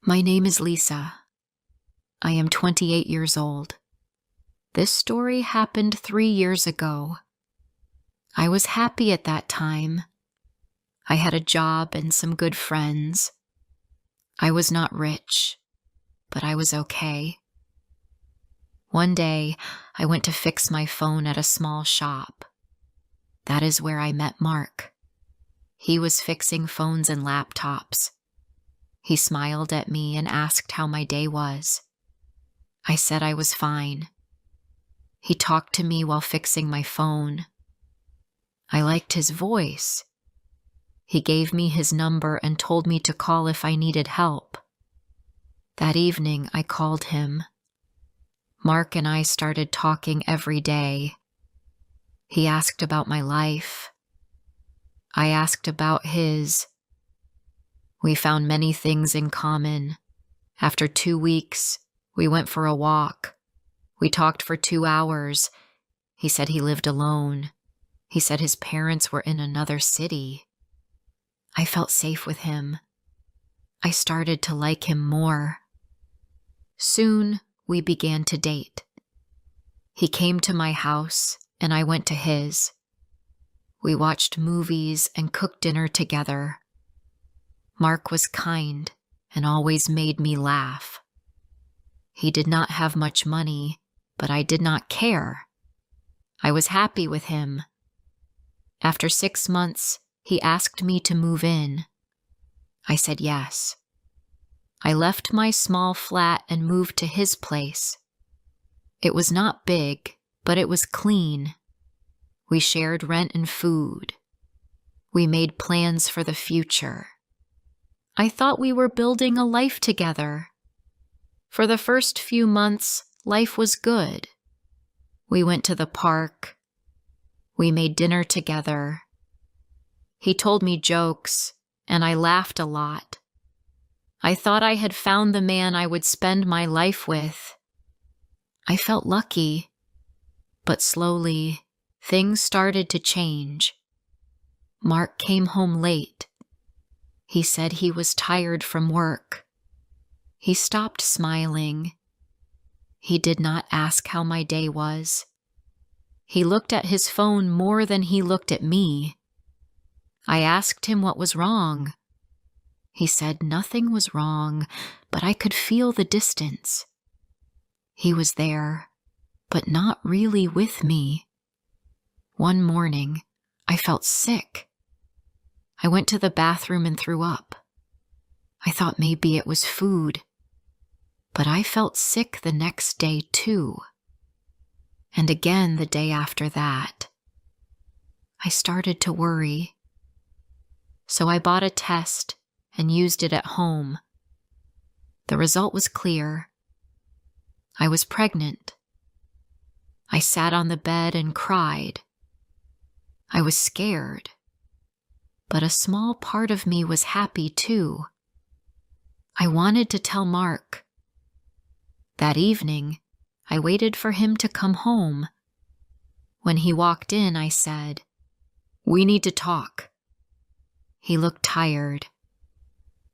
My name is Lisa. I am 28 years old. This story happened 3 years ago. I was happy at that time. I had a job and some good friends. I was not rich, but I was okay. One day, I went to fix my phone at a small shop. That is where I met Mark. He was fixing phones and laptops. He smiled at me and asked how my day was. I said I was fine. He talked to me while fixing my phone. I liked his voice. He gave me his number and told me to call if I needed help. That evening, I called him. Mark and I started talking every day. He asked about my life. I asked about his. We found many things in common. After 2 weeks, we went for a walk. We talked for 2 hours. He said he lived alone. He said his parents were in another city. I felt safe with him. I started to like him more. Soon, we began to date. He came to my house, and I went to his. We watched movies and cooked dinner together. Mark was kind and always made me laugh. He did not have much money, but I did not care. I was happy with him. After 6 months, he asked me to move in. I said yes. I left my small flat and moved to his place. It was not big, but it was clean. We shared rent and food. We made plans for the future. I thought we were building a life together. For the first few months, life was good. We went to the park. We made dinner together. He told me jokes, and I laughed a lot. I thought I had found the man I would spend my life with. I felt lucky, but slowly, things started to change. Mark came home late. He said he was tired from work. He stopped smiling. He did not ask how my day was. He looked at his phone more than he looked at me. I asked him what was wrong. He said nothing was wrong, but I could feel the distance. He was there, but not really with me. One morning, I felt sick. I went to the bathroom and threw up. I thought maybe it was food, but I felt sick the next day too. And again the day after that. I started to worry. So I bought a test and used it at home. The result was clear. I was pregnant. I sat on the bed and cried. I was scared. But a small part of me was happy too. I wanted to tell Mark. That evening, I waited for him to come home. When he walked in, I said, "We need to talk." He looked tired.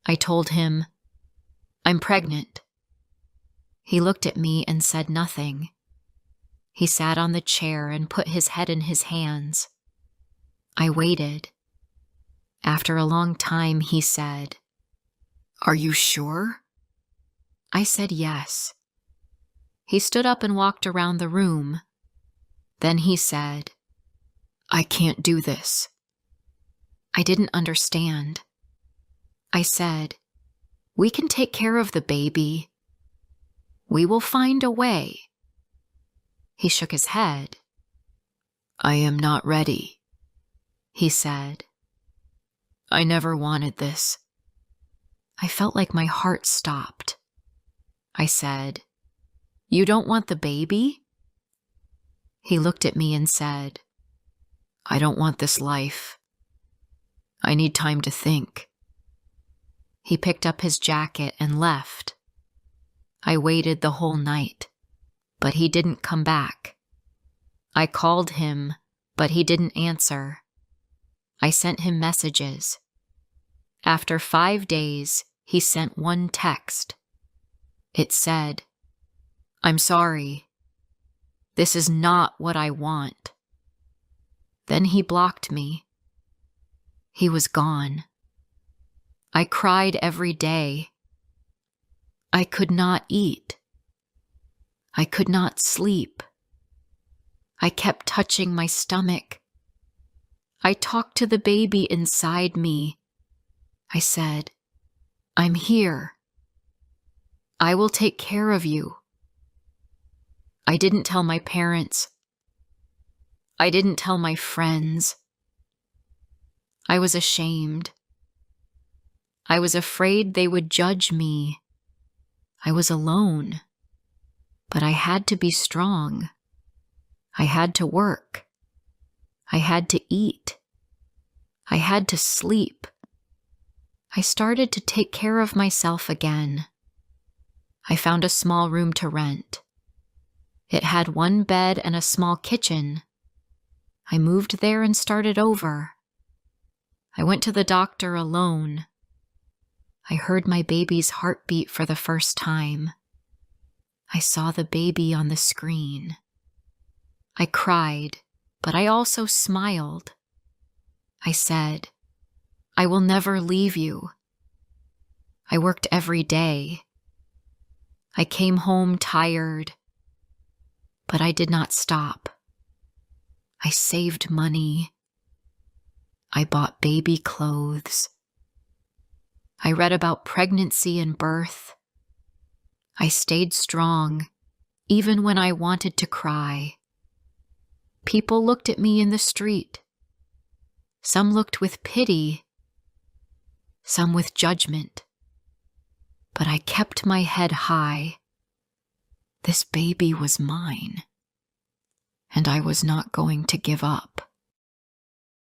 I told him, "I'm pregnant." He looked at me and said nothing. He sat on the chair and put his head in his hands. I waited. After a long time, he said, "Are you sure?" I said yes. He stood up and walked around the room. Then he said, "I can't do this." I didn't understand. I said, "We can take care of the baby. We will find a way." He shook his head. "I am not ready," he said. "I never wanted this." I felt like my heart stopped. I said, "You don't want the baby?" He looked at me and said, "I don't want this life. I need time to think." He picked up his jacket and left. I waited the whole night, but he didn't come back. I called him, but he didn't answer. I sent him messages. After 5 days, he sent one text. It said, "I'm sorry. This is not what I want." Then he blocked me. He was gone. I cried every day. I could not eat. I could not sleep. I kept touching my stomach. I talked to the baby inside me. I said, "I'm here. I will take care of you." I didn't tell my parents. I didn't tell my friends. I was ashamed. I was afraid they would judge me. I was alone. But I had to be strong. I had to work. I had to eat. I had to sleep. I started to take care of myself again. I found a small room to rent. It had one bed and a small kitchen. I moved there and started over. I went to the doctor alone. I heard my baby's heartbeat for the first time. I saw the baby on the screen. I cried, but I also smiled. I said, "I will never leave you." I worked every day. I came home tired, but I did not stop. I saved money. I bought baby clothes. I read about pregnancy and birth. I stayed strong, even when I wanted to cry. People looked at me in the street. Some looked with pity, some with judgment. But I kept my head high. This baby was mine, and I was not going to give up.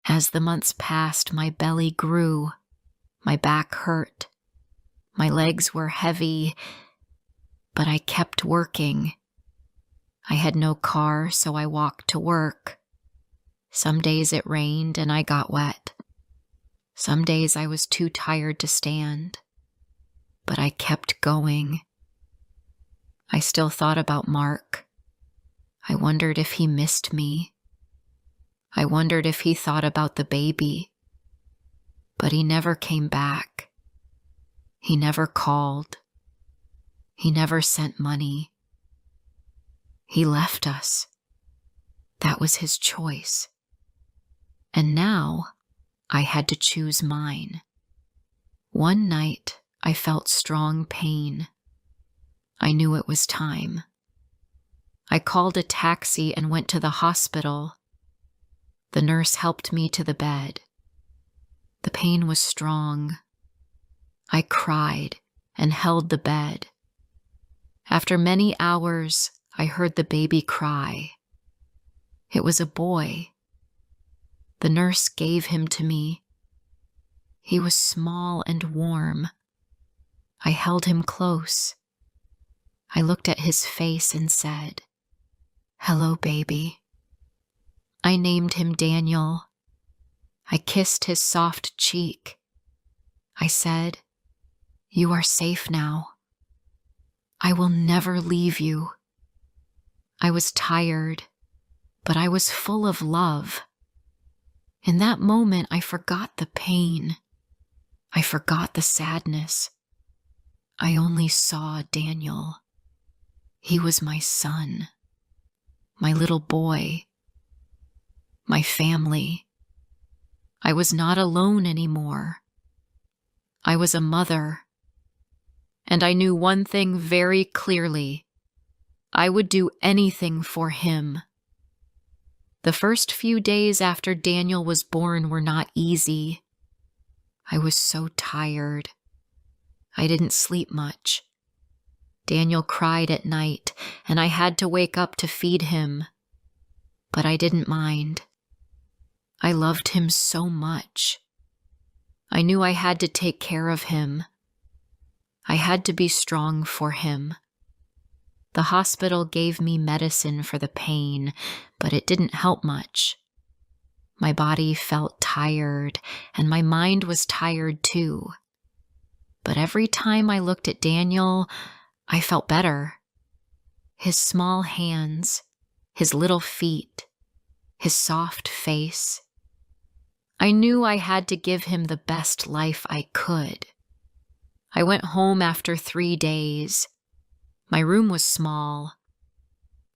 As the months passed, my belly grew, my back hurt, my legs were heavy, but I kept working. I had no car, so I walked to work. Some days it rained and I got wet. Some days I was too tired to stand, but I kept going. I still thought about Mark. I wondered if he missed me. I wondered if he thought about the baby. But he never came back. He never called. He never sent money. He left us. That was his choice. And now I had to choose mine. One night I felt strong pain. I knew it was time. I called a taxi and went to the hospital. The nurse helped me to the bed. The pain was strong. I cried and held the bed. After many hours, I heard the baby cry. It was a boy. The nurse gave him to me. He was small and warm. I held him close. I looked at his face and said, "Hello, baby." I named him Daniel. I kissed his soft cheek. I said, "You are safe now. I will never leave you." I was tired, but I was full of love. In that moment, I forgot the pain. I forgot the sadness. I only saw Daniel. He was my son, my little boy, my family. I was not alone anymore. I was a mother, and I knew one thing very clearly. I would do anything for him. The first few days after Daniel was born were not easy. I was so tired. I didn't sleep much. Daniel cried at night, and I had to wake up to feed him. But I didn't mind. I loved him so much. I knew I had to take care of him. I had to be strong for him. The hospital gave me medicine for the pain, but it didn't help much. My body felt tired, and my mind was tired too. But every time I looked at Daniel, I felt better. His small hands, his little feet, his soft face. I knew I had to give him the best life I could. I went home after 3 days. My room was small.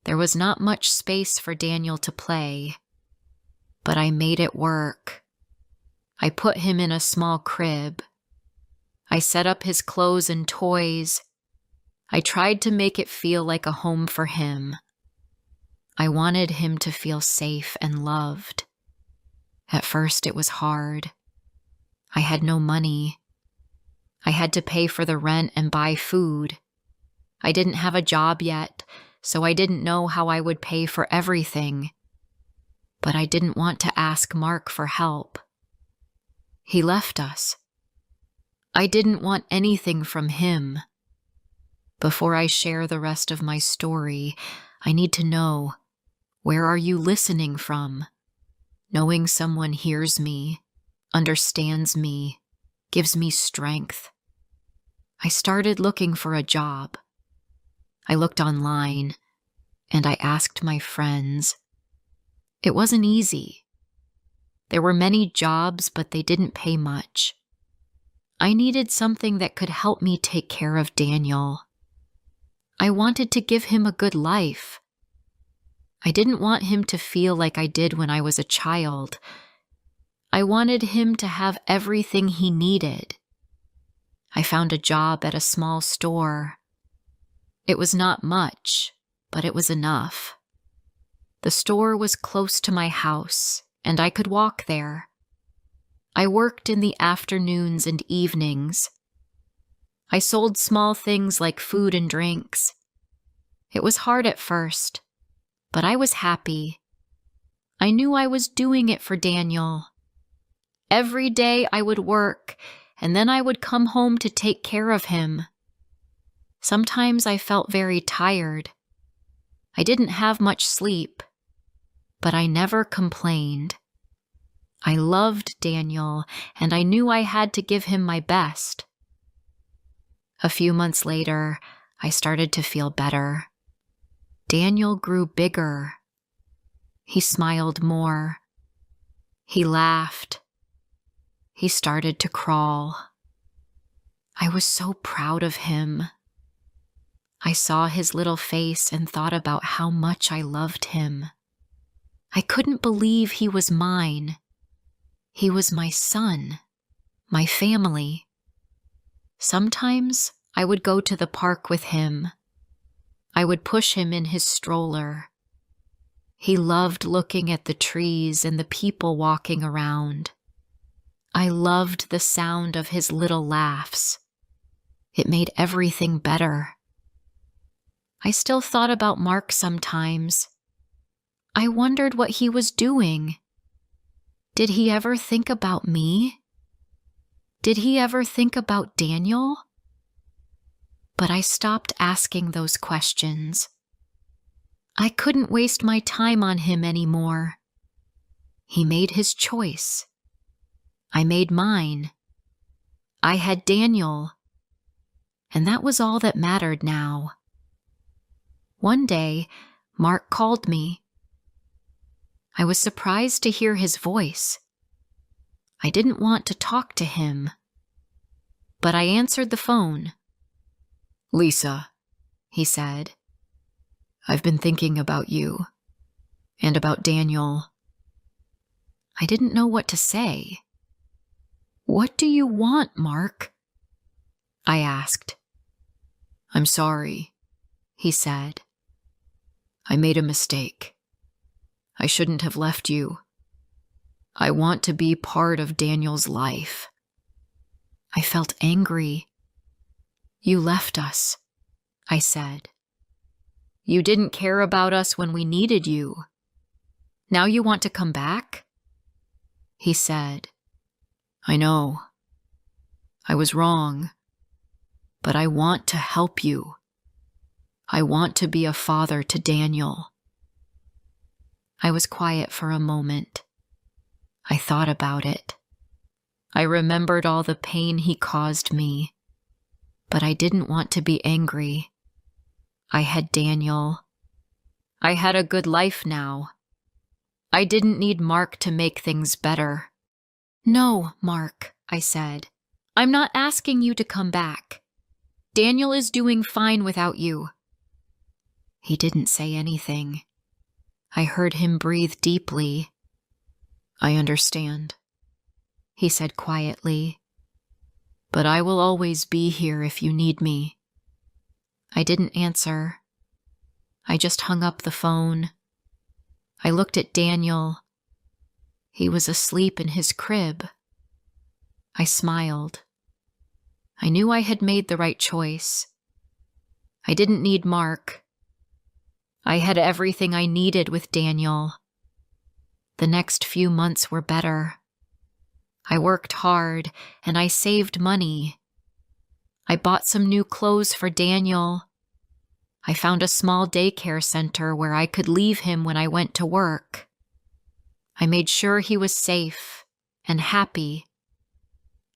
There was not much space for Daniel to play, but I made it work. I put him in a small crib. I set up his clothes and toys. I tried to make it feel like a home for him. I wanted him to feel safe and loved. At first, it was hard. I had no money. I had to pay for the rent and buy food. I didn't have a job yet, so I didn't know how I would pay for everything. But I didn't want to ask Mark for help. He left us. I didn't want anything from him. Before I share the rest of my story, I need to know, where are you listening from? Knowing someone hears me, understands me, gives me strength. I started looking for a job. I looked online, and I asked my friends. It wasn't easy. There were many jobs, but they didn't pay much. I needed something that could help me take care of Daniel. I wanted to give him a good life. I didn't want him to feel like I did when I was a child. I wanted him to have everything he needed. I found a job at a small store. It was not much, but it was enough. The store was close to my house, and I could walk there. I worked in the afternoons and evenings. I sold small things like food and drinks. It was hard at first, but I was happy. I knew I was doing it for Daniel. Every day I would work, and then I would come home to take care of him. Sometimes I felt very tired. I didn't have much sleep, but I never complained. I loved Daniel, and I knew I had to give him my best. A few months later, I started to feel better. Daniel grew bigger. He smiled more. He laughed. He started to crawl. I was so proud of him. I saw his little face and thought about how much I loved him. I couldn't believe he was mine. He was my son, my family. Sometimes I would go to the park with him. I would push him in his stroller. He loved looking at the trees and the people walking around. I loved the sound of his little laughs. It made everything better. I still thought about Mark sometimes. I wondered what he was doing. Did he ever think about me? Did he ever think about Daniel? But I stopped asking those questions. I couldn't waste my time on him anymore. He made his choice. I made mine. I had Daniel. And that was all that mattered now. One day, Mark called me. I was surprised to hear his voice. I didn't want to talk to him, but I answered the phone. "Lisa," he said, "I've been thinking about you and about Daniel." I didn't know what to say. "What do you want, Mark?" I asked. "I'm sorry," he said. "I made a mistake. I shouldn't have left you. I want to be part of Daniel's life." I felt angry. "You left us," I said. "You didn't care about us when we needed you. Now you want to come back?" He said, "I know. I was wrong. But I want to help you. I want to be a father to Daniel." I was quiet for a moment. I thought about it. I remembered all the pain he caused me, but I didn't want to be angry. I had Daniel. I had a good life now. I didn't need Mark to make things better. No, Mark, I said. I'm not asking you to come back. Daniel is doing fine without you. He didn't say anything. I heard him breathe deeply. I understand, he said quietly. But I will always be here if you need me. I didn't answer. I just hung up the phone. I looked at Daniel. He was asleep in his crib. I smiled. I knew I had made the right choice. I didn't need Mark. I had everything I needed with Daniel. The next few months were better. I worked hard and I saved money. I bought some new clothes for Daniel. I found a small daycare center where I could leave him when I went to work. I made sure he was safe and happy.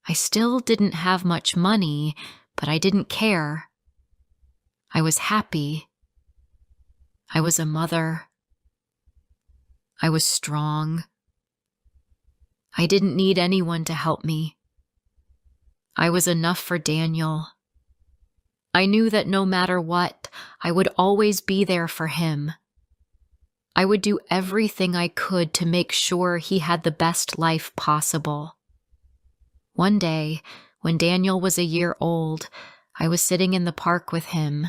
I still didn't have much money, but I didn't care. I was happy. I was a mother. I was strong. I didn't need anyone to help me. I was enough for Daniel. I knew that no matter what, I would always be there for him. I would do everything I could to make sure he had the best life possible. One day, when Daniel was a year old, I was sitting in the park with him.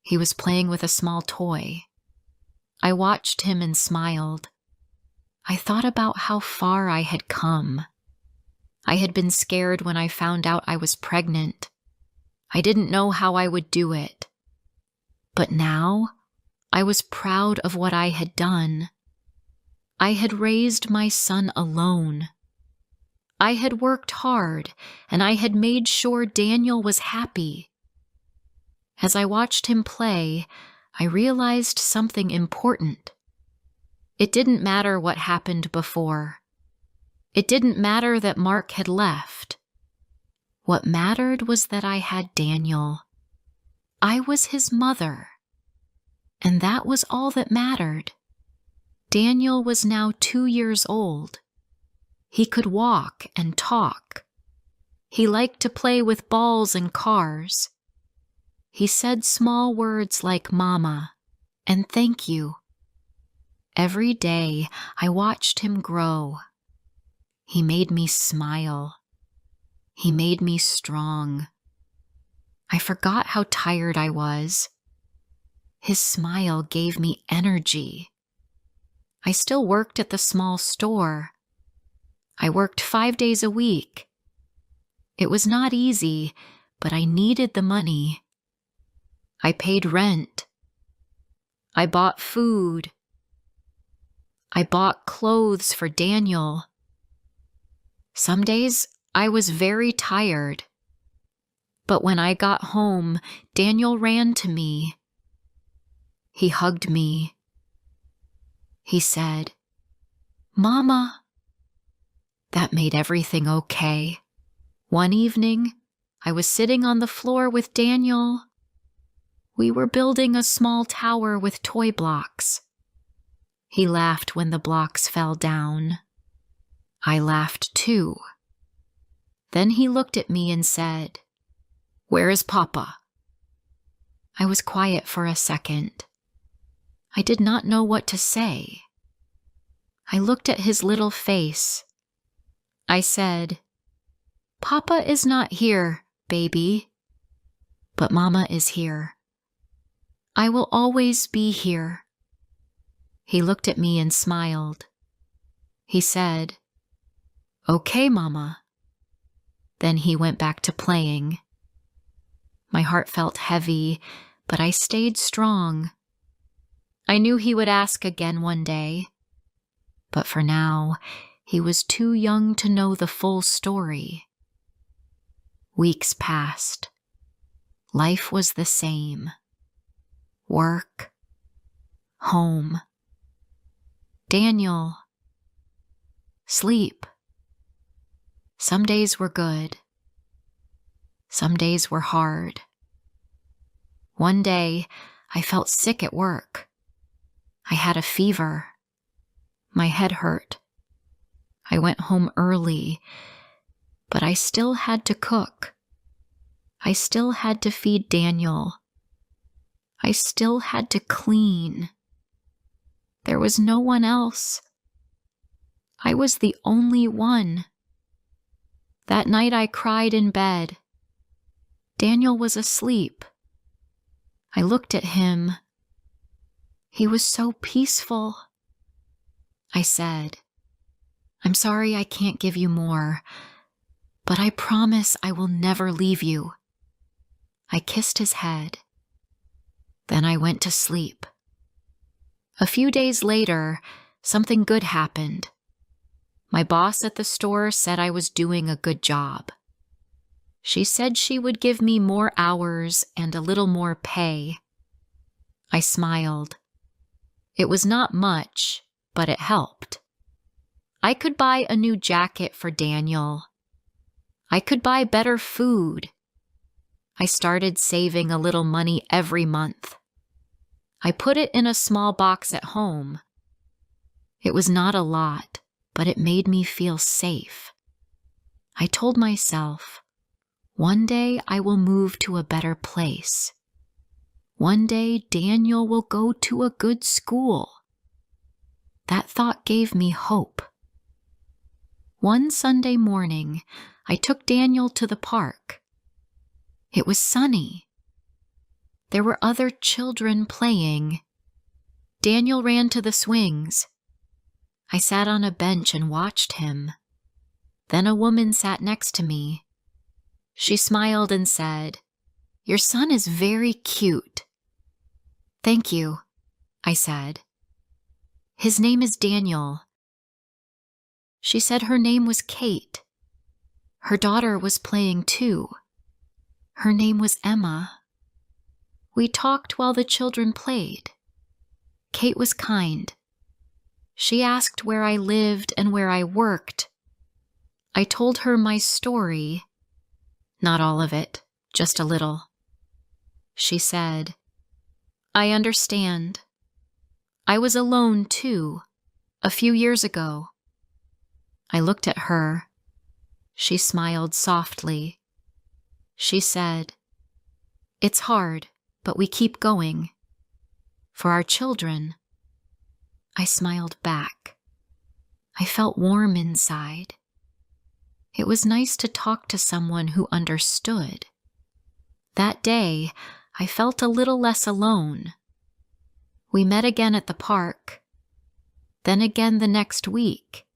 He was playing with a small toy. I watched him and smiled. I thought about how far I had come. I had been scared when I found out I was pregnant. I didn't know how I would do it. But now, I was proud of what I had done. I had raised my son alone. I had worked hard, and I had made sure Daniel was happy. As I watched him play, I realized something important. It didn't matter what happened before. It didn't matter that Mark had left. What mattered was that I had Daniel. I was his mother. And that was all that mattered. Daniel was now 2 years old. He could walk and talk. He liked to play with balls and cars. He said small words like mama and thank you. Every day I watched him grow. He made me smile. He made me strong. I forgot how tired I was. His smile gave me energy. I still worked at the small store. I worked 5 days a week. It was not easy, but I needed the money. I paid rent. I bought food. I bought clothes for Daniel. Some days I was very tired. But when I got home, Daniel ran to me. He hugged me. He said, "Mama." That made everything okay. One evening, I was sitting on the floor with Daniel. We were building a small tower with toy blocks. He laughed when the blocks fell down. I laughed too. Then he looked at me and said, "Where is Papa?" I was quiet for a second. I did not know what to say. I looked at his little face. I said, "Papa is not here, baby. But Mama is here. I will always be here." He looked at me and smiled. He said, "Okay, Mama." Then he went back to playing. My heart felt heavy, but I stayed strong. I knew he would ask again one day. But for now, he was too young to know the full story. Weeks passed. Life was the same. Work. Home. Daniel. Sleep. Some days were good. Some days were hard. One day, I felt sick at work. I had a fever. My head hurt. I went home early, but I still had to cook. I still had to feed Daniel. I still had to clean. There was no one else. I was the only one. That night I cried in bed. Daniel was asleep. I looked at him. He was so peaceful. I said, "I'm sorry I can't give you more, but I promise I will never leave you." I kissed his head. Then I went to sleep. A few days later, something good happened. My boss at the store said I was doing a good job. She said she would give me more hours and a little more pay. I smiled. It was not much, but it helped. I could buy a new jacket for Daniel. I could buy better food. I started saving a little money every month. I put it in a small box at home. It was not a lot, but it made me feel safe. I told myself, one day I will move to a better place. One day Daniel will go to a good school. That thought gave me hope. One Sunday morning, I took Daniel to the park. It was sunny. There were other children playing. Daniel ran to the swings. I sat on a bench and watched him. Then a woman sat next to me. She smiled and said, "Your son is very cute." "Thank you," I said. "His name is Daniel." She said her name was Kate. Her daughter was playing too. Her name was Emma. We talked while the children played. Kate was kind. She asked where I lived and where I worked. I told her my story. Not all of it, just a little. She said, "I understand. I was alone too, a few years ago." I looked at her. She smiled softly. She said, "It's hard, but we keep going. For our children." I smiled back. I felt warm inside. It was nice to talk to someone who understood. That day, I felt a little less alone. We met again at the park, then again the next week.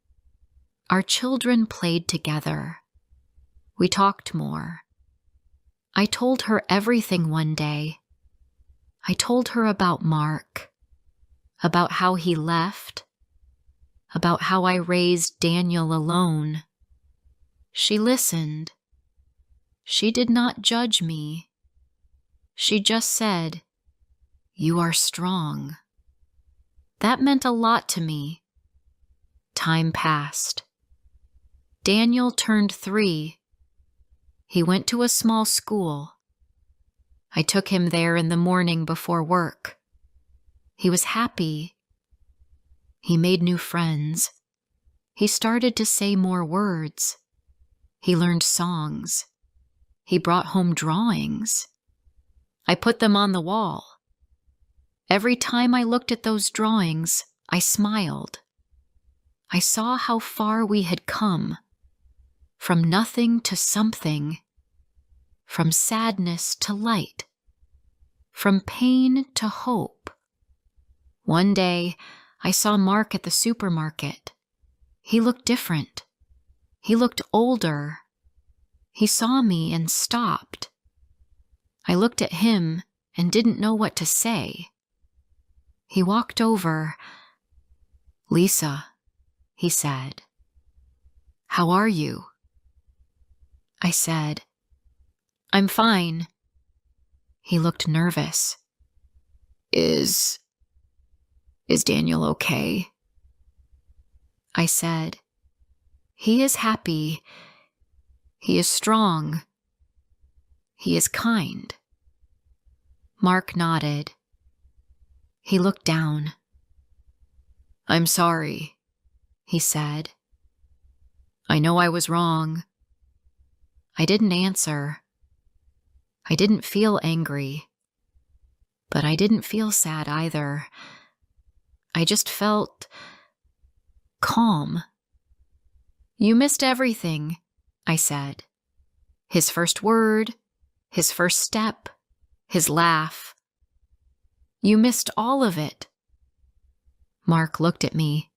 Our children played together. We talked more. I told her everything one day. I told her about Mark, about how he left, about how I raised Daniel alone. She listened. She did not judge me. She just said, "You are strong." That meant a lot to me. Time passed. Daniel turned 3. He went to a small school. I took him there in the morning before work. He was happy. He made new friends. He started to say more words. He learned songs. He brought home drawings. I put them on the wall. Every time I looked at those drawings, I smiled. I saw how far we had come. From nothing to something. From sadness to light. From pain to hope. One day, I saw Mark at the supermarket. He looked different. He looked older. He saw me and stopped. I looked at him and didn't know what to say. He walked over. "Lisa," he said. "How are you?" I said, "I'm fine." He looked nervous. Is Daniel okay?" I said, "He is happy. He is strong. He is kind. Mark nodded. He looked down. I'm sorry, he said. I know I was wrong. I didn't answer. I didn't feel angry, but I didn't feel sad either. I just felt calm. You missed everything, I said. His first word, his first step, his laugh. You missed all of it. Mark looked at me.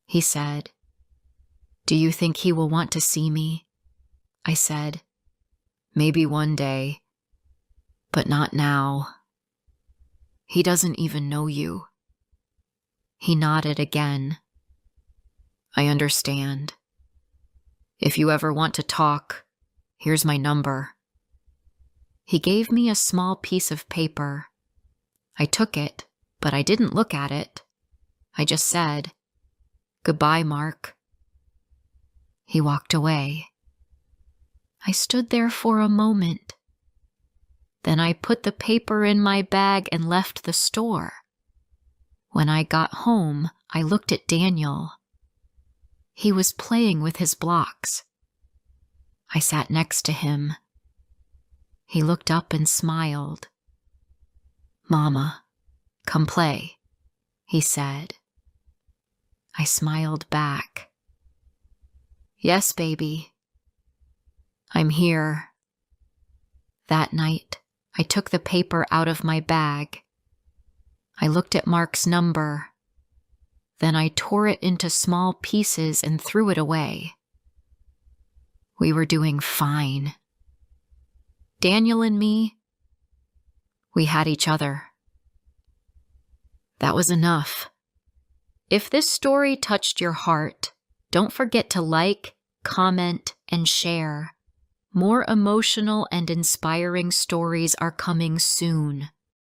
He said, Do you think he will want to see me? I said, Maybe one day, but not now. He doesn't even know you. He nodded again. I understand. If you ever want to talk, here's my number. He gave me a small piece of paper. I took it, but I didn't look at it. I just said, Goodbye, Mark. He walked away. I stood there for a moment. Then I put the paper in my bag and left the store. When I got home, I looked at Daniel. He was playing with his blocks. I sat next to him. He looked up and smiled. Mama, come play, he said. I smiled back. Yes, baby. I'm here. That night, I took the paper out of my bag. I looked at Mark's number. Then I tore it into small pieces and threw it away. We were doing fine. Daniel and me, we had each other. That was enough. If this story touched your heart, don't forget to like, comment, and share. More emotional and inspiring stories are coming soon.